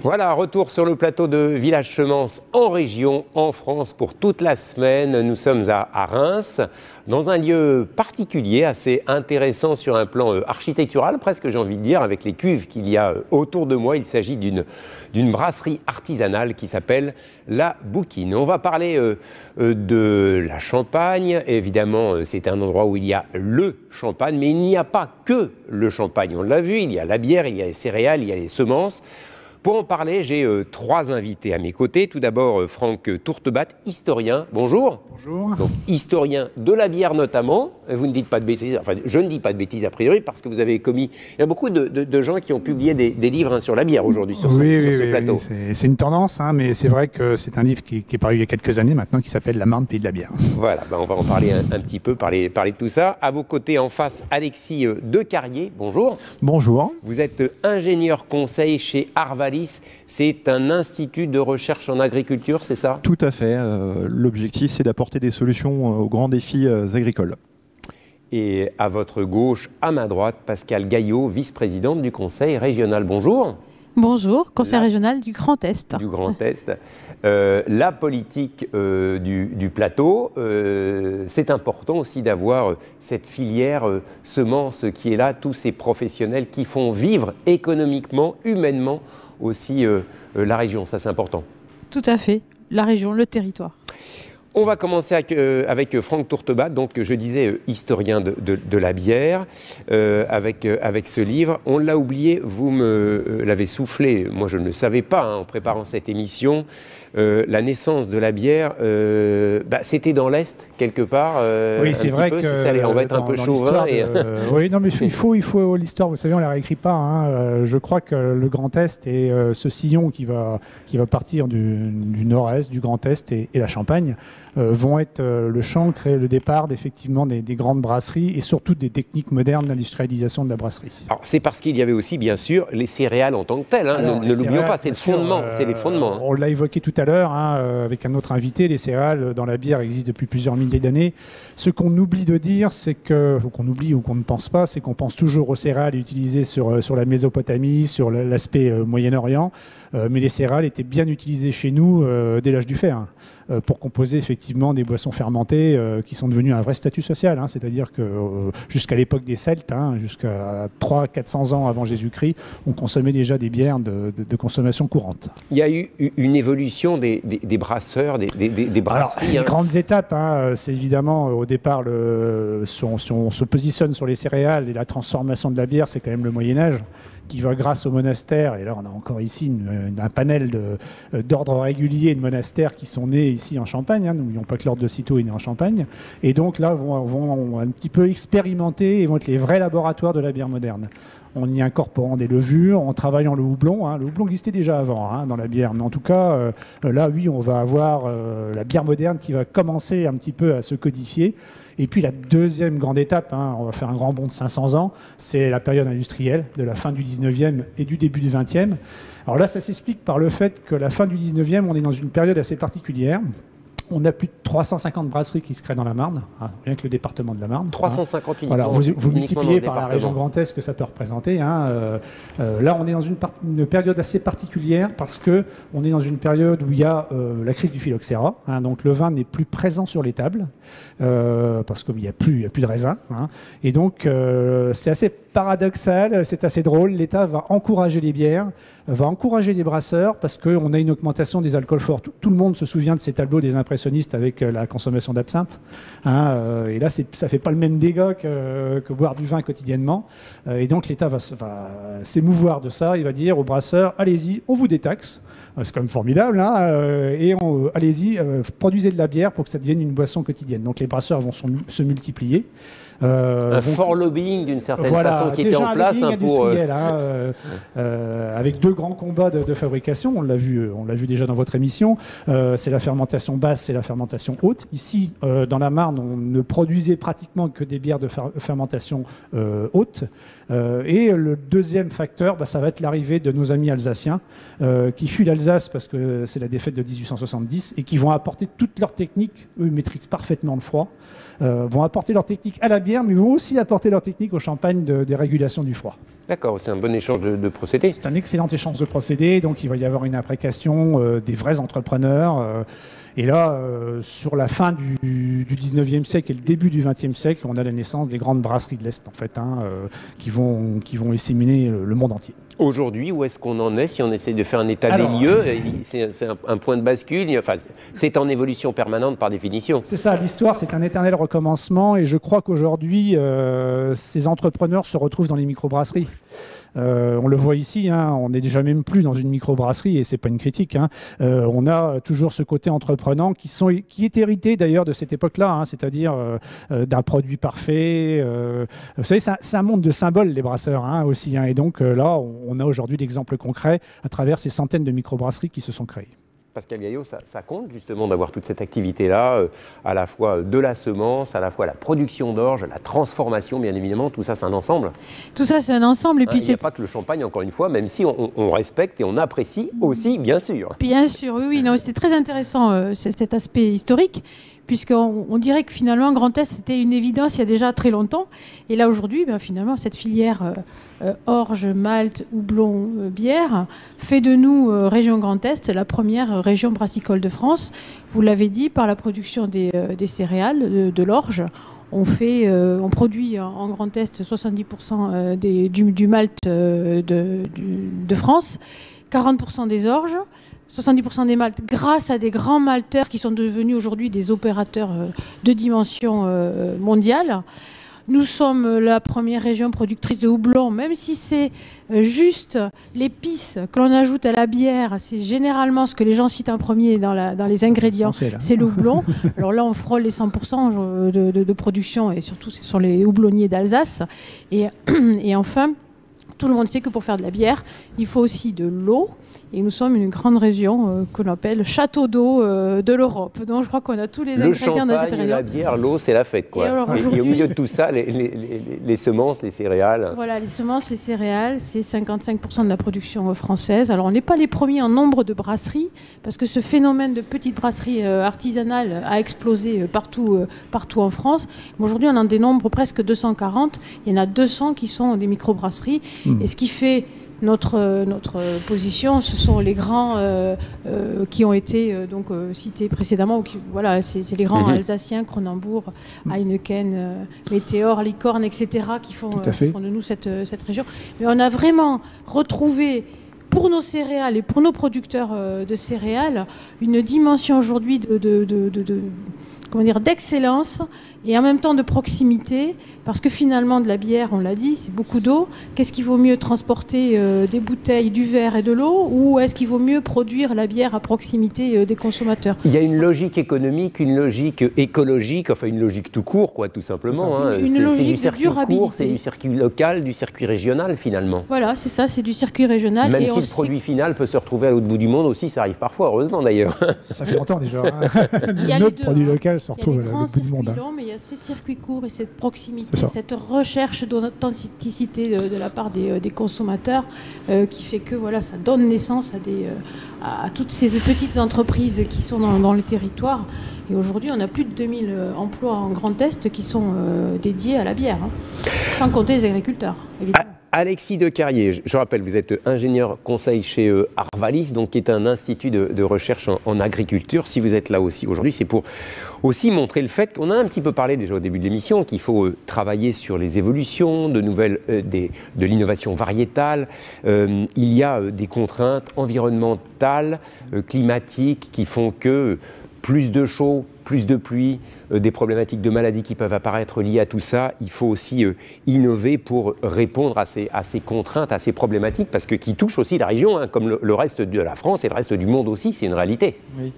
Voilà, retour sur le plateau de Village Semence en région, en France, pour toute la semaine. Nous sommes à Reims, dans un lieu particulier, assez intéressant sur un plan architectural, presque j'ai envie de dire, avec les cuves qu'il y a autour de moi. Il s'agit d'une brasserie artisanale qui s'appelle La Bouquine. On va parler de la Champagne. Évidemment, c'est un endroit où il y a le champagne, mais il n'y a pas que le champagne. On l'a vu, il y a la bière, il y a les céréales, il y a les semences. Pour en parler, j'ai trois invités à mes côtés. Tout d'abord, Franck Tourtebat, historien. Bonjour. Bonjour. Donc, historien de la bière notamment. Vous ne dites pas de bêtises, enfin, je ne dis pas de bêtises a priori, parce que vous avez commis... Il y a beaucoup de gens qui ont publié des livres sur la bière aujourd'hui, sur ce plateau. Oui, c'est une tendance, mais c'est vrai que c'est un livre qui est paru il y a quelques années maintenant, qui s'appelle La Marne, pays de la bière. Voilà, on va en parler un petit peu, parler de tout ça. À vos côtés, en face, Alexis Decarrier. Bonjour. Bonjour. Vous êtes ingénieur conseil chez Arvalis. C'est un institut de recherche en agriculture, c'est ça? Tout à fait. L'objectif, c'est d'apporter des solutions aux grands défis agricoles. Et à votre gauche, à ma droite, Pascale Gaillot, vice-présidente du conseil régional. Bonjour. Bonjour, conseil régional du Grand Est. Du Grand Est. La politique du plateau, c'est important aussi d'avoir cette filière semences qui est là, tous ces professionnels qui font vivre économiquement, humainement aussi la région. Ça, c'est important. Tout à fait. La région, le territoire. On va commencer avec Franck Tourtebat, donc je disais historien de la bière, avec ce livre. On l'a oublié, vous me l'avez soufflé, moi je ne le savais pas en préparant cette émission. La naissance de la bière, c'était dans l'Est quelque part. Oui, c'est vrai que on va être un peu chauvin. Oui, non, mais il faut l'histoire. Vous savez, on la réécrit pas. Je crois que le Grand Est et ce sillon qui va partir du Nord-Est, du Grand Est et la Champagne vont être le chancre et le départ effectivement des grandes brasseries et surtout des techniques modernes d'industrialisation de la brasserie. Alors c'est parce qu'il y avait aussi bien sûr les céréales en tant que telles. Ne l'oublions pas, c'est le fondement, c'est les fondements. On l'a évoqué tout à l'heure avec un autre invité. Les céréales dans la bière existent depuis plusieurs milliers d'années. Ce qu'on oublie de dire, c'est que, ou qu'on oublie ou qu'on ne pense pas, c'est qu'on pense toujours aux céréales utilisées sur la Mésopotamie, sur l'aspect Moyen-Orient, mais les céréales étaient bien utilisées chez nous dès l'âge du fer. Pour composer effectivement des boissons fermentées qui sont devenues un vrai statut social. C'est-à-dire que jusqu'à l'époque des Celtes, jusqu'à 300-400 ans avant Jésus-Christ, on consommait déjà des bières de consommation courante. Il y a eu une évolution des brasseurs, des brasseries. Alors, les grandes étapes, c'est évidemment au départ, si on se positionne sur les céréales et la transformation de la bière, c'est quand même le Moyen-Âge, qui va grâce au monastère, et là on a encore ici un panel d'ordres réguliers de monastères qui sont nés ici en Champagne, n'oublions pas que l'ordre de Cîteaux est né en Champagne, et donc là vont un petit peu expérimenter et vont être les vrais laboratoires de la bière moderne. En y incorporant des levures, en travaillant le houblon. Le houblon existait déjà avant dans la bière, mais en tout cas, là, oui, on va avoir la bière moderne qui va commencer un petit peu à se codifier. Et puis la deuxième grande étape, on va faire un grand bond de 500 ans, c'est la période industrielle de la fin du 19e et du début du 20e. Alors là, ça s'explique par le fait que la fin du 19e, on est dans une période assez particulière. On a plus de 350 brasseries qui se créent dans la Marne, rien que le département de la Marne. 350 uniquement. Voilà, vous multipliez par la région Grand Est ce que ça peut représenter. Là, on est dans une période assez particulière parce que on est dans une période où il y a la crise du phylloxéra. Donc le vin n'est plus présent sur les tables parce qu'il n'y a plus de raisin. Et donc c'est assez paradoxal, c'est assez drôle. L'État va encourager les bières, va encourager les brasseurs parce qu'on a une augmentation des alcools forts. Tout le monde se souvient de ces tableaux des impressionnistes avec la consommation d'absinthe. Et là, ça fait pas le même dégât que boire du vin quotidiennement. Et donc l'État va s'émouvoir de ça. Il va dire aux brasseurs, allez-y, on vous détaxe. C'est quand même formidable. Et allez-y, produisez de la bière pour que ça devienne une boisson quotidienne. Donc les brasseurs vont se multiplier. Un fort lobbying d'une certaine façon qui était en place avec deux grands combats de fabrication. On l'a vu déjà dans votre émission. C'est la fermentation basse et la fermentation haute. Ici, dans la Marne, on ne produisait pratiquement que des bières de fermentation haute. Et le deuxième facteur, ça va être l'arrivée de nos amis alsaciens qui fuient l'Alsace parce que c'est la défaite de 1870 et qui vont apporter toutes leurs techniques. Eux maîtrisent parfaitement le froid. Vont apporter leur technique à la bière, mais vont aussi apporter leur technique au champagne des régulations du froid. D'accord, c'est un bon échange de procédés. C'est un excellent échange de procédés, donc il va y avoir une implication des vrais entrepreneurs. Et là, sur la fin du 19e siècle et le début du 20e siècle, on a la naissance des grandes brasseries de l'Est, en fait, qui vont essaimer le monde entier. Aujourd'hui, où est-ce qu'on en est si on essaie de faire un état des lieux? C'est un point de bascule, enfin, c'est en évolution permanente par définition. C'est ça, l'histoire, c'est un éternel recommencement et je crois qu'aujourd'hui, ces entrepreneurs se retrouvent dans les microbrasseries. On le voit ici, hein, on n'est déjà même plus dans une microbrasserie et c'est pas une critique. Hein. On a toujours ce côté entreprenant qui est hérité d'ailleurs de cette époque-là, hein, c'est-à-dire d'un produit parfait. Vous savez, c'est un monde de symboles, les brasseurs, hein, aussi. Hein, et donc là, on a aujourd'hui l'exemple concret à travers ces centaines de microbrasseries qui se sont créées. Pascal Gaillot, ça compte justement d'avoir toute cette activité-là, à la fois de la semence, à la fois la production d'orge, la transformation, bien évidemment, tout ça c'est un ensemble. Tout ça c'est un ensemble. Et puis il n'y a pas que le champagne, encore une fois, même si on respecte et on apprécie aussi, bien sûr. Bien sûr, oui, non, c'est très intéressant cet aspect historique, puisqu'on dirait que finalement Grand Est c'était une évidence il y a déjà très longtemps. Et là aujourd'hui, finalement, cette filière orge, malt, houblon, bière fait de nous, région Grand Est, la première région brassicole de France. Vous l'avez dit, par la production des céréales, de l'orge. On produit en Grand Est 70% du malt de France, 40% des orges, 70% des maltes grâce à des grands malteurs qui sont devenus aujourd'hui des opérateurs de dimension mondiale. Nous sommes la première région productrice de houblon, même si c'est juste l'épice que l'on ajoute à la bière, c'est généralement ce que les gens citent en premier dans les ingrédients, c'est le houblon. Alors là, on frôle les 100% de production et surtout c'est sur les houblonniers d'Alsace. Et enfin, tout le monde sait que pour faire de la bière, il faut aussi de l'eau. Et nous sommes une grande région que l'on appelle château d'eau de l'Europe. Donc je crois qu'on a tous les ingrédients dans cette région. La bière, l'eau, c'est la fête, quoi. Et au milieu de tout ça, les semences, les céréales. Voilà, les semences, les céréales, c'est 55% de la production française. Alors on n'est pas les premiers en nombre de brasseries, parce que ce phénomène de petites brasseries artisanales a explosé partout en France. Mais aujourd'hui, on en dénombre presque 240. Il y en a 200 qui sont des microbrasseries. Et ce qui fait notre position, ce sont les grands qui ont été cités précédemment. Voilà, c'est les grands alsaciens, Cronenbourg, Heineken, Météor, Licorne, etc. qui font de nous cette région. Mais on a vraiment retrouvé pour nos céréales et pour nos producteurs de céréales une dimension aujourd'hui d'excellence et en même temps de proximité, parce que finalement de la bière, on l'a dit, c'est beaucoup d'eau. Qu'est-ce qu'il vaut mieux transporter des bouteilles, du verre et de l'eau, ou est-ce qu'il vaut mieux produire la bière à proximité des consommateurs? Il y a une logique économique, une logique écologique, enfin une logique tout court, quoi, tout simplement. C'est du circuit court, c'est du circuit local, du circuit régional finalement. Voilà, c'est ça, c'est du circuit régional. Même si le produit final peut se retrouver à l'autre bout du monde aussi, ça arrive parfois, heureusement d'ailleurs. Ça fait longtemps déjà. Notre produit local se retrouve à l'autre bout du monde. Mais il y a ces circuits courts et cette proximité, cette recherche d'authenticité de la part des consommateurs qui fait que voilà, ça donne naissance à toutes ces petites entreprises qui sont dans le territoire. Et aujourd'hui, on a plus de 2000 emplois en Grand Est qui sont dédiés à la bière, hein, sans compter les agriculteurs, évidemment. Alexis Decarrier, je rappelle, vous êtes ingénieur conseil chez Arvalis, donc qui est un institut de recherche en agriculture. Si vous êtes là aussi aujourd'hui, c'est pour aussi montrer le fait qu'on a un petit peu parlé déjà au début de l'émission, qu'il faut travailler sur les évolutions de l'innovation variétale. Il y a des contraintes environnementales, climatiques qui font que plus de chaud, plus de pluie, des problématiques de maladies qui peuvent apparaître liées à tout ça. Il faut aussi innover pour répondre à ces contraintes, à ces problématiques, parce que qui touchent aussi la région, hein, comme le reste de la France et le reste du monde aussi, c'est une réalité. Oui.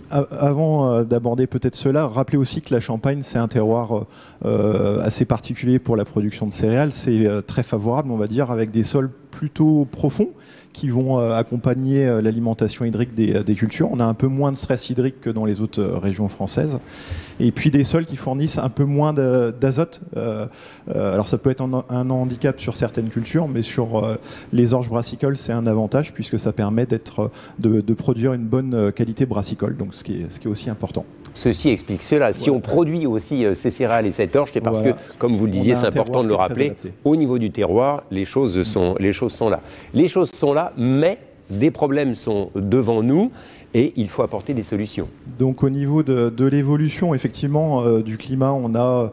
Avant d'aborder peut-être cela, rappelez aussi que la Champagne, c'est un terroir assez particulier pour la production de céréales. C'est très favorable, on va dire, avec des sols plutôt profonds qui vont accompagner l'alimentation hydrique des cultures. On a un peu moins de stress hydrique que dans les autres régions françaises. Et puis des sols qui fournissent un peu moins d'azote. Alors ça peut être un handicap sur certaines cultures, mais sur les orges brassicoles, c'est un avantage puisque ça permet de produire une bonne qualité brassicole, donc ce qui est aussi important. Ceci explique cela. Si on produit aussi ces céréales et cette orge, c'est parce que, comme vous le disiez, c'est important de le rappeler, au niveau du terroir, les choses sont là. Les choses sont là, mais des problèmes sont devant nous et il faut apporter des solutions. Donc au niveau de l'évolution, effectivement, du climat, on en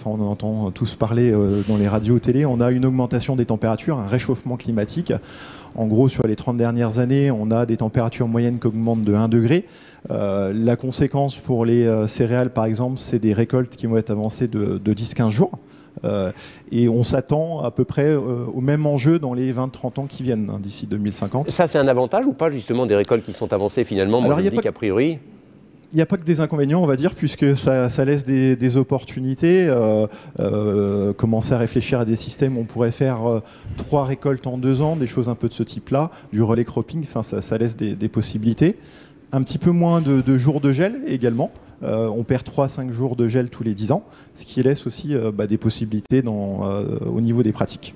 entend tous parler dans les radios télé, on a une augmentation des températures, un réchauffement climatique. En gros, sur les 30 dernières années, on a des températures moyennes qui augmentent de 1 degré. La conséquence pour les céréales, par exemple, c'est des récoltes qui vont être avancées de 10-15 jours. Et on s'attend à peu près au même enjeu dans les 20-30 ans qui viennent, d'ici 2050. Ça, c'est un avantage ou pas, justement, des récoltes qui sont avancées finalement? Moi, je dis qu'a priori... Il n'y a pas que des inconvénients, on va dire, puisque ça laisse des opportunités. Commencer à réfléchir à des systèmes, on pourrait faire 3 récoltes en 2 ans, des choses un peu de ce type-là, du relais cropping, ça laisse des possibilités. Un petit peu moins de jours de gel également. On perd 3-5 jours de gel tous les 10 ans, ce qui laisse aussi des possibilités au niveau des pratiques.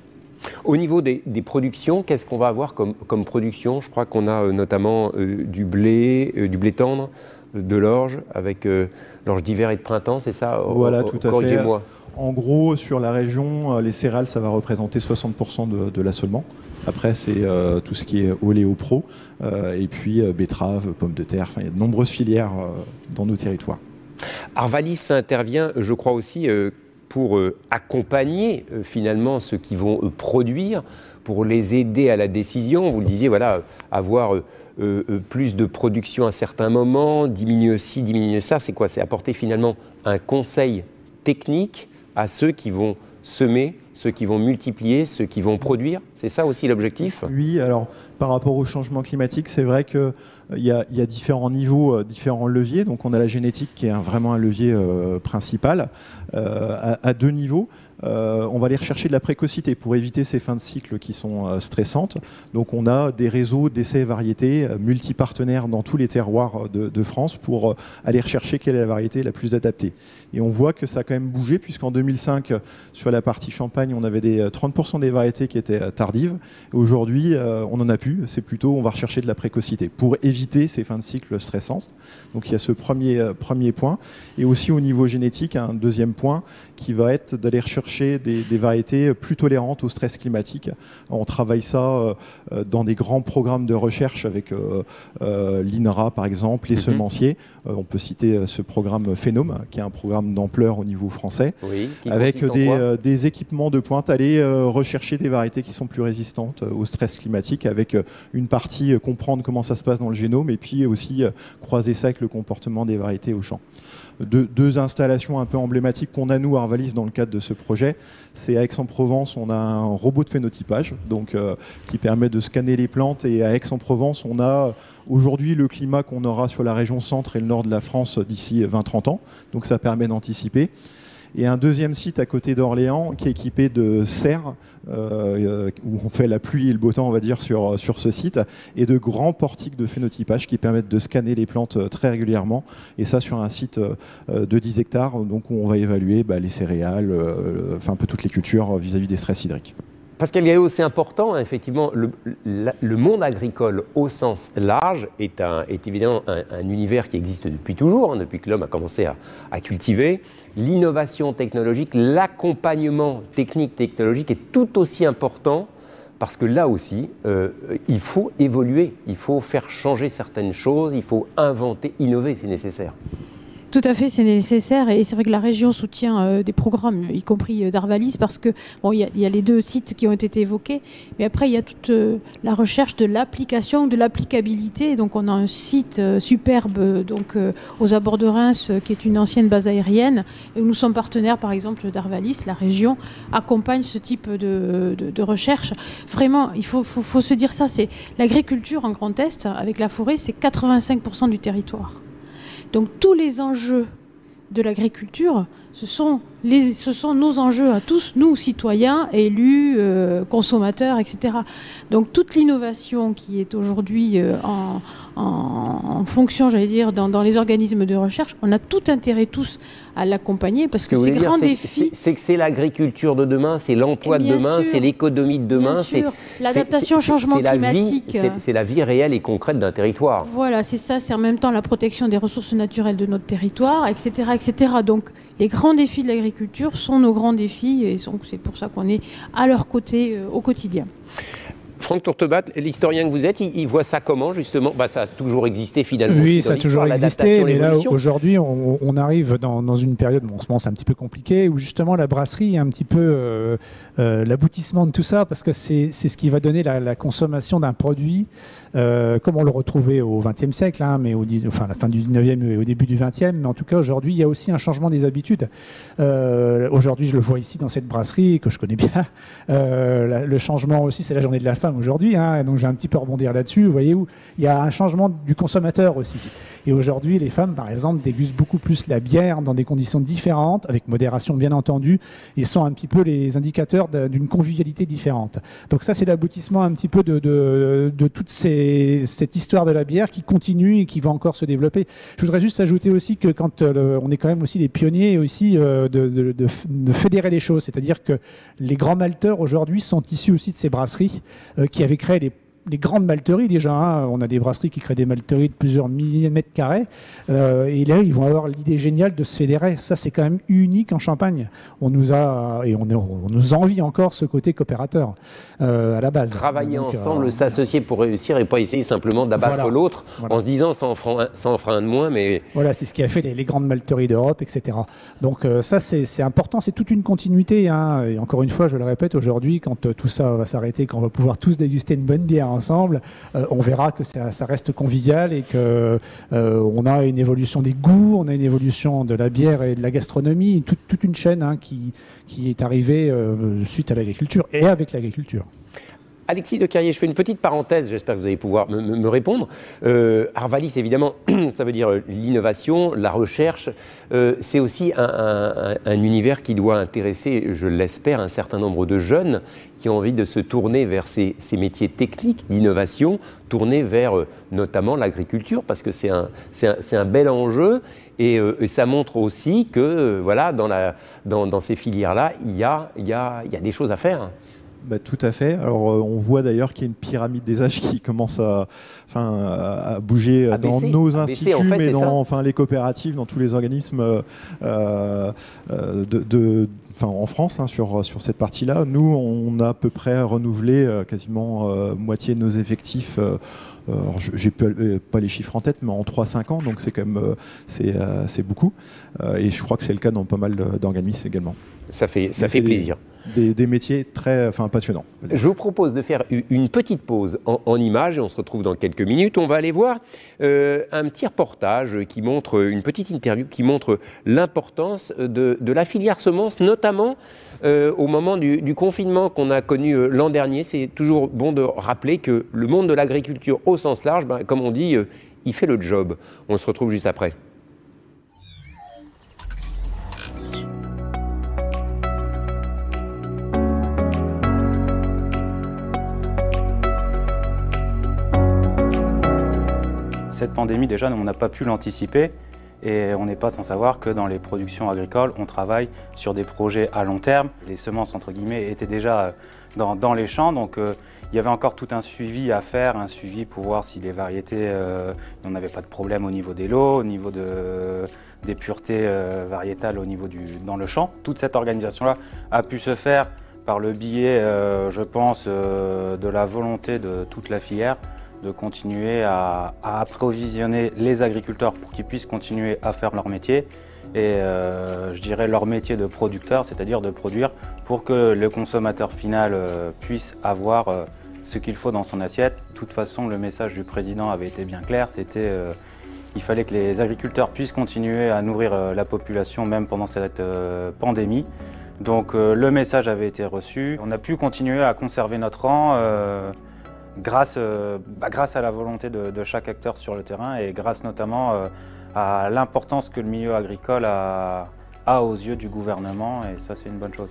Au niveau des productions, qu'est-ce qu'on va avoir comme production? Je crois qu'on a notamment du blé tendre, de l'orge, avec l'orge d'hiver et de printemps, c'est ça? Voilà, tout à fait. Corrigez-moi. En gros, sur la région, les céréales, ça va représenter 60% de l'assolement. Après, c'est tout ce qui est oléopro, et puis betteraves, pommes de terre. Il y a de nombreuses filières dans nos territoires. Arvalis intervient, je crois aussi, pour accompagner finalement ceux qui vont produire, pour les aider à la décision. Vous le disiez, voilà, avoir plus de production à certains moments, diminuer ci, diminuer ça. C'est quoi? C'est apporter finalement un conseil technique à ceux qui vont semer, ceux qui vont multiplier, ceux qui vont produire. C'est ça aussi l'objectif? Oui, alors par rapport au changement climatique, c'est vrai qu'il y a différents niveaux, différents leviers. Donc on a la génétique qui est vraiment un levier principal à 2 niveaux. On va aller rechercher de la précocité pour éviter ces fins de cycle qui sont stressantes. Donc on a des réseaux d'essais et variétés multipartenaires dans tous les terroirs de France pour aller rechercher quelle est la variété la plus adaptée. Et on voit que ça a quand même bougé, puisqu'en 2005, sur la partie Champagne, on avait 30% des variétés qui étaient tardives. Aujourd'hui, on n'en a plus. C'est plutôt, on va rechercher de la précocité pour éviter ces fins de cycle stressantes. Donc il y a ce premier point. Et aussi au niveau génétique, un deuxième point qui va être d'aller rechercher des variétés plus tolérantes au stress climatique. On travaille ça dans des grands programmes de recherche avec l'INRA, par exemple, les semenciers. On peut citer ce programme Phénome, qui est un programme d'ampleur au niveau français, oui, avec des équipements de pointe, aller rechercher des variétés qui sont plus résistantes au stress climatique, avec une partie comprendre comment ça se passe dans le génome, et puis aussi croiser ça avec le comportement des variétés au champ. Deux installations un peu emblématiques qu'on a, nous, à Arvalis, dans le cadre de ce projet. C'est à Aix-en-Provence, on a un robot de phénotypage qui permet de scanner les plantes. Et à Aix-en-Provence, on a aujourd'hui le climat qu'on aura sur la région centre et le nord de la France d'ici 20-30 ans. Donc ça permet d'anticiper. Et un deuxième site à côté d'Orléans qui est équipé de serres, où on fait la pluie et le beau temps, on va dire, sur ce site, et de grands portiques de phénotypage qui permettent de scanner les plantes très régulièrement. Et ça sur un site de 10 hectares, donc où on va évaluer les céréales, un peu toutes les cultures vis-à-vis des stress hydriques. Pascal Gaillot, c'est important, effectivement, le monde agricole au sens large est évidemment un univers qui existe depuis toujours, depuis que l'homme a commencé à cultiver. L'innovation technologique, l'accompagnement technique-technologique est tout aussi important parce que là aussi, il faut évoluer, il faut faire changer certaines choses, il faut inventer, innover, c'est nécessaire. Tout à fait, c'est nécessaire et c'est vrai que la région soutient des programmes, y compris d'Arvalis, parce que il y a les 2 sites qui ont été évoqués, mais après il y a toute la recherche de l'application, de l'applicabilité. Donc on a un site superbe aux abords de Reims, qui est une ancienne base aérienne, et nous sommes partenaires par exemple d'Arvalis. La région accompagne ce type de recherche. Vraiment, il faut se dire ça, c'est l'agriculture en Grand Est avec la forêt, c'est 85% du territoire. Donc tous les enjeux de l'agriculture ce sont nos enjeux à tous, nous, citoyens, élus, consommateurs, etc. Donc toute l'innovation qui est aujourd'hui en fonction, j'allais dire, dans les organismes de recherche, on a tout intérêt tous à l'accompagner parce que ces grands défis... C'est que c'est l'agriculture de demain, c'est l'emploi de demain, c'est l'économie de demain. L'adaptation au changement climatique. C'est la vie réelle et concrète d'un territoire. Voilà, c'est ça, c'est en même temps la protection des ressources naturelles de notre territoire, etc. etc. Donc les grands défis de l'agriculture sont nos grands défis et c'est pour ça qu'on est à leur côté au quotidien. Franck Tourtebat, l'historien que vous êtes, il voit ça comment justement? Ça a toujours existé finalement. Oui, ça a toujours existé, mais là aujourd'hui on arrive dans une période, en ce moment c'est un petit peu compliqué, où justement la brasserie est un petit peu l'aboutissement de tout ça, parce que c'est ce qui va donner la consommation d'un produit comme on le retrouvait au XXe siècle, hein, mais la fin du XIXe et au début du XXe, mais en tout cas aujourd'hui il y a aussi un changement des habitudes. Aujourd'hui je le vois ici dans cette brasserie que je connais bien, le changement aussi c'est la journée de la femme aujourd'hui, hein, donc je vais un petit peu rebondir là-dessus, vous voyez où il y a un changement du consommateur aussi. Et aujourd'hui les femmes par exemple dégustent beaucoup plus la bière dans des conditions différentes, avec modération bien entendu, et sont un petit peu les indicateurs d'une convivialité différente. Donc ça c'est l'aboutissement un petit peu de toute cette histoire de la bière qui continue et qui va encore se développer. Je voudrais juste ajouter aussi que quand on est quand même aussi les pionniers aussi de fédérer les choses, c'est-à-dire que les grands malteurs aujourd'hui sont issus aussi de ces brasseries qui avaient créé les grandes malteries déjà, hein. On a des brasseries qui créent des malteries de plusieurs milliers de mètres carrés, et là ils vont avoir l'idée géniale de se fédérer. Ça c'est quand même unique en Champagne. On nous envie encore ce côté coopérateur à la base. Travailler ensemble, s'associer pour réussir et pas essayer simplement d'abattre l'autre en se disant ça en fera un de moins. Mais voilà, c'est ce qui a fait les grandes malteries d'Europe, etc. Donc ça c'est important, c'est toute une continuité, hein. Et encore une fois, je le répète, aujourd'hui quand tout ça va s'arrêter, quand on va pouvoir tous déguster une bonne bière ensemble, on verra que ça reste convivial et que on a une évolution des goûts, on a une évolution de la bière et de la gastronomie, toute une chaîne, hein, qui est arrivée suite à l'agriculture et avec l'agriculture. Alexis de Carrier, je fais une petite parenthèse, j'espère que vous allez pouvoir me répondre. Arvalis, évidemment, ça veut dire l'innovation, la recherche. C'est aussi un univers qui doit intéresser, je l'espère, un certain nombre de jeunes qui ont envie de se tourner vers ces métiers techniques d'innovation, tourner vers notamment l'agriculture, parce que c'est un bel enjeu. Et ça montre aussi que voilà, dans ces filières-là, il y a des choses à faire. Tout à fait. Alors, on voit d'ailleurs qu'il y a une pyramide des âges qui commence à bouger dans nos instituts, en fait, mais dans les coopératives, dans tous les organismes en France, hein, sur cette partie-là. Nous, on a à peu près renouvelé quasiment moitié de nos effectifs. J'ai pas les chiffres en tête, mais en 3-5 ans, donc c'est quand même c'est beaucoup. Et je crois que c'est le cas dans pas mal d'organismes également. Ça fait plaisir. Des métiers très passionnants. Je vous propose de faire une petite pause en images et on se retrouve dans quelques minutes. On va aller voir un petit reportage qui montre, une petite interview qui montre l'importance de la filière semences, notamment au moment du confinement qu'on a connu l'an dernier. C'est toujours bon de rappeler que le monde de l'agriculture au sens large, comme on dit, il fait le job. On se retrouve juste après. Cette pandémie, déjà, on n'a pas pu l'anticiper et on n'est pas sans savoir que dans les productions agricoles, on travaille sur des projets à long terme. Les semences, entre guillemets, étaient déjà dans les champs, donc il y avait encore tout un suivi à faire, un suivi pour voir si les variétés, on n'avait pas de problème au niveau des lots, au niveau des puretés variétales dans le champ. Toute cette organisation-là a pu se faire par le biais, je pense, de la volonté de toute la filière, de continuer à approvisionner les agriculteurs pour qu'ils puissent continuer à faire leur métier et je dirais leur métier de producteur, c'est-à-dire de produire pour que le consommateur final puisse avoir ce qu'il faut dans son assiette. De toute façon, le message du président avait été bien clair, c'était il fallait que les agriculteurs puissent continuer à nourrir la population même pendant cette pandémie. Donc le message avait été reçu, on a pu continuer à conserver notre rang grâce à la volonté de chaque acteur sur le terrain et grâce notamment à l'importance que le milieu agricole a A aux yeux du gouvernement, et ça c'est une bonne chose.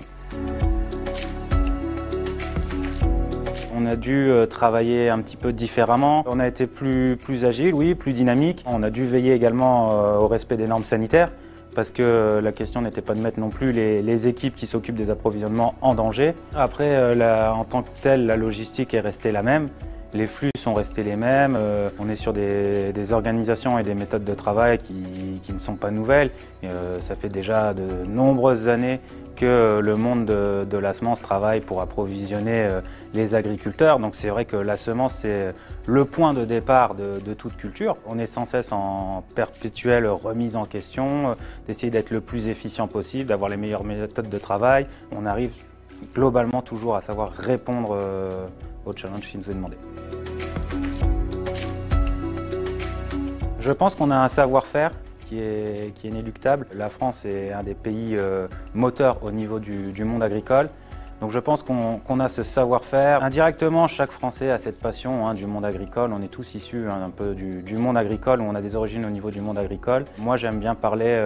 On a dû travailler un petit peu différemment. On a été plus agile, oui, plus dynamique. On a dû veiller également au respect des normes sanitaires, parce que la question n'était pas de mettre non plus les équipes qui s'occupent des approvisionnements en danger. Après, en tant que telle, la logistique est restée la même. Les flux sont restés les mêmes. On est sur des organisations et des méthodes de travail qui ne sont pas nouvelles. Ça fait déjà de nombreuses années que le monde de la semence travaille pour approvisionner les agriculteurs. Donc c'est vrai que la semence, c'est le point de départ de toute culture. On est sans cesse en perpétuelle remise en question, d'essayer d'être le plus efficient possible, d'avoir les meilleures méthodes de travail. On arrive globalement toujours à savoir répondre au challenge qui nous est demandé. Je pense qu'on a un savoir-faire qui est inéluctable. La France est un des pays moteurs au niveau du monde agricole. Donc je pense qu'on a ce savoir-faire. Indirectement, chaque Français a cette passion du monde agricole. On est tous issus un peu du monde agricole, ou on a des origines au niveau du monde agricole. Moi, j'aime bien parler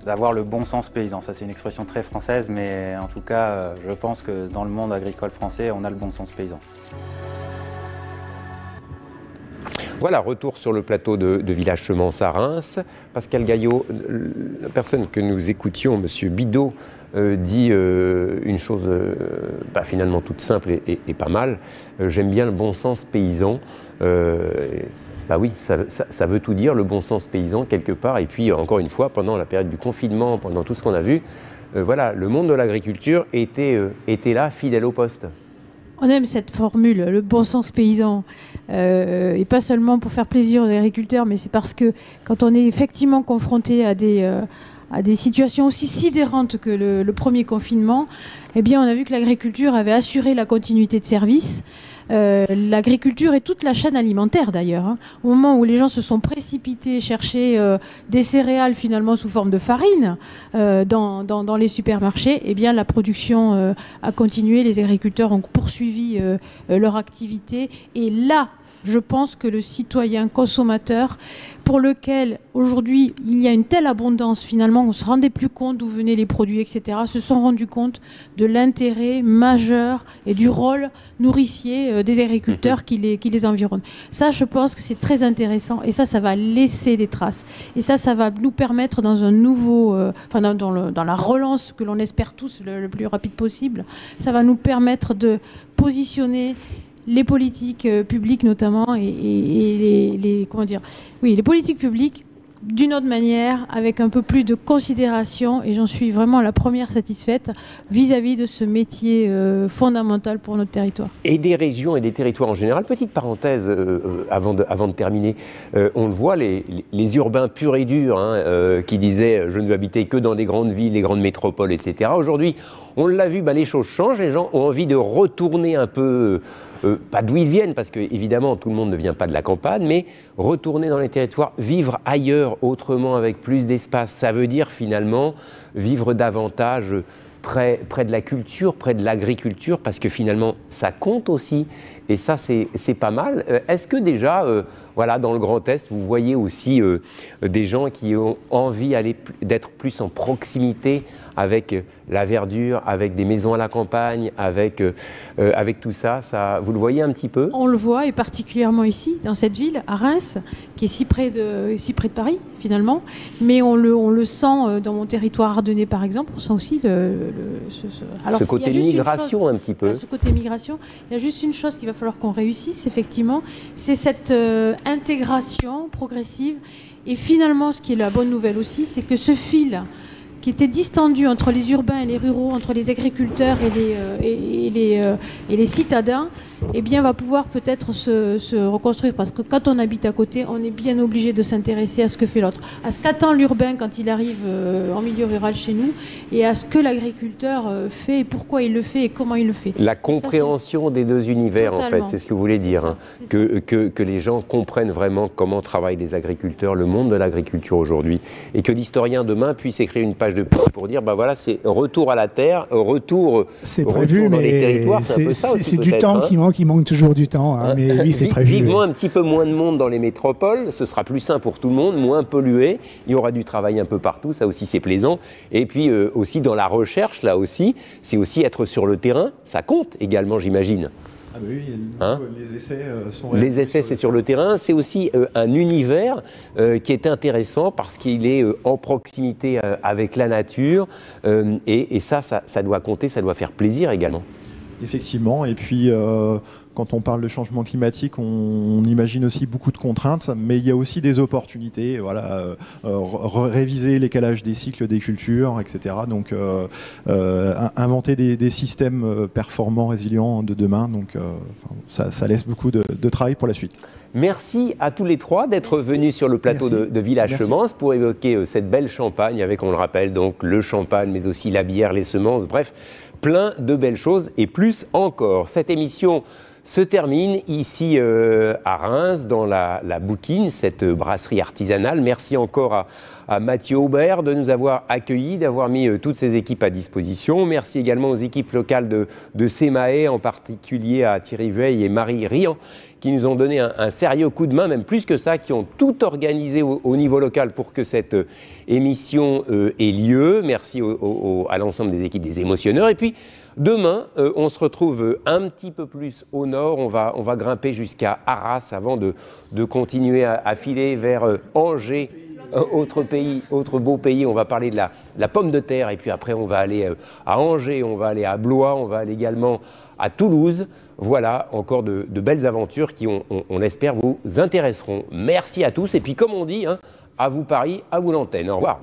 d'avoir le bon sens paysan. Ça, c'est une expression très française, mais en tout cas, je pense que dans le monde agricole français, on a le bon sens paysan. Voilà, retour sur le plateau de Village Semence à Reims. Pascal Gaillot, la personne que nous écoutions, M. Bidot, dit une chose finalement toute simple et pas mal. J'aime bien le bon sens paysan. Oui, ça veut tout dire, le bon sens paysan, quelque part. Et puis, encore une fois, pendant la période du confinement, pendant tout ce qu'on a vu, voilà, le monde de l'agriculture était là, fidèle au poste. On aime cette formule, le bon sens paysan, et pas seulement pour faire plaisir aux agriculteurs, mais c'est parce que quand on est effectivement confronté à des situations aussi sidérantes que le premier confinement, eh bien, on a vu que l'agriculture avait assuré la continuité de service. L'agriculture et toute la chaîne alimentaire d'ailleurs, au moment où les gens se sont précipités chercher des céréales finalement sous forme de farine dans les supermarchés, eh bien la production a continué, les agriculteurs ont poursuivi leur activité, et là je pense que le citoyen consommateur, pour lequel aujourd'hui il y a une telle abondance, finalement on ne se rendait plus compte d'où venaient les produits, etc., se sont rendus compte de l'intérêt majeur et du rôle nourricier des agriculteurs qui les environnent. Ça, je pense que c'est très intéressant, et ça va laisser des traces. Et ça va nous permettre dans un nouveau, dans la relance que l'on espère tous le plus rapide possible, ça va nous permettre de positionner les politiques publiques notamment et les politiques publiques d'une autre manière, avec un peu plus de considération, et j'en suis vraiment la première satisfaite vis-à-vis de ce métier fondamental pour notre territoire. Et des régions et des territoires en général. Petite parenthèse avant de terminer, on le voit, les urbains purs et durs qui disaient « je ne veux habiter que dans des grandes villes, les grandes métropoles, etc. » Aujourd'hui, on l'a vu, les choses changent, les gens ont envie de retourner un peu, pas d'où ils viennent, parce que évidemment tout le monde ne vient pas de la campagne, mais retourner dans les territoires, vivre ailleurs, autrement, avec plus d'espace. Ça veut dire finalement vivre davantage près de la culture, près de l'agriculture, parce que finalement ça compte aussi, et ça c'est pas mal. Est-ce que déjà, dans le Grand Est, vous voyez aussi des gens qui ont envie d'être plus en proximité avec la verdure, avec des maisons à la campagne, avec tout ça, vous le voyez un petit peu? On le voit, et particulièrement ici, dans cette ville, à Reims, qui est si près de Paris, finalement. Mais on le sent dans mon territoire ardennais, par exemple. On sent aussi ce côté migration, un petit peu. Ce côté migration. Il y a juste une chose qu'il va falloir qu'on réussisse, effectivement, c'est cette intégration progressive. Et finalement, ce qui est la bonne nouvelle aussi, c'est que ce fil qui était distendu entre les urbains et les ruraux, entre les agriculteurs et les citadins, eh bien, va pouvoir peut-être se reconstruire. Parce que quand on habite à côté, on est bien obligé de s'intéresser à ce que fait l'autre, à ce qu'attend l'urbain quand il arrive en milieu rural chez nous, et à ce que l'agriculteur fait, et pourquoi il le fait, et comment il le fait. La compréhension des deux univers, totalement. En fait, c'est ce que vous voulez dire. Que les gens comprennent vraiment comment travaillent les agriculteurs, le monde de l'agriculture aujourd'hui, et que l'historien demain puisse écrire une page message de plus pour dire, bah voilà, c'est retour à la terre, retour prévu, dans mais les territoires, c'est un peu ça aussi. C'est du temps qui manque, il manque toujours du temps, hein, mais oui, c'est prévu. Vivement un petit peu moins de monde dans les métropoles, ce sera plus sain pour tout le monde, moins pollué, il y aura du travail un peu partout, ça aussi c'est plaisant. Et puis aussi dans la recherche, là aussi, c'est aussi être sur le terrain, ça compte également, j'imagine. Ah bah oui, les essais sont Les essais, c'est sur le terrain. C'est aussi un univers qui est intéressant parce qu'il est en proximité avec la nature. Et ça doit compter, ça doit faire plaisir également. Effectivement. Et puis, quand on parle de changement climatique, on imagine aussi beaucoup de contraintes, mais il y a aussi des opportunités. Voilà, réviser les calages des cycles des cultures, etc. Donc, inventer des systèmes performants, résilients de demain. Donc, ça laisse beaucoup de travail pour la suite. Merci à tous les trois d'être venus sur le plateau de Village Semence pour évoquer cette belle Champagne avec, on le rappelle, donc le champagne, mais aussi la bière, les semences, bref, plein de belles choses et plus encore. Cette émission se termine ici à Reims, dans la Bouquine, cette brasserie artisanale. Merci encore à Mathieu Aubert de nous avoir accueillis, d'avoir mis toutes ces équipes à disposition. Merci également aux équipes locales de Semae, en particulier à Thierry Vueil et Marie Rian, qui nous ont donné un sérieux coup de main, même plus que ça, qui ont tout organisé au niveau local pour que cette émission ait lieu. Merci à l'ensemble des équipes des émotionneurs. Et puis, demain, on se retrouve un petit peu plus au nord. On va grimper jusqu'à Arras avant de continuer à filer vers Angers, autre beau pays. On va parler de la pomme de terre. Et puis après, on va aller à Angers, on va aller à Blois, on va aller également à Toulouse. Voilà, encore de belles aventures qui, on espère, vous intéresseront. Merci à tous. Et puis, comme on dit, à vous Paris, à vous l'antenne. Au revoir.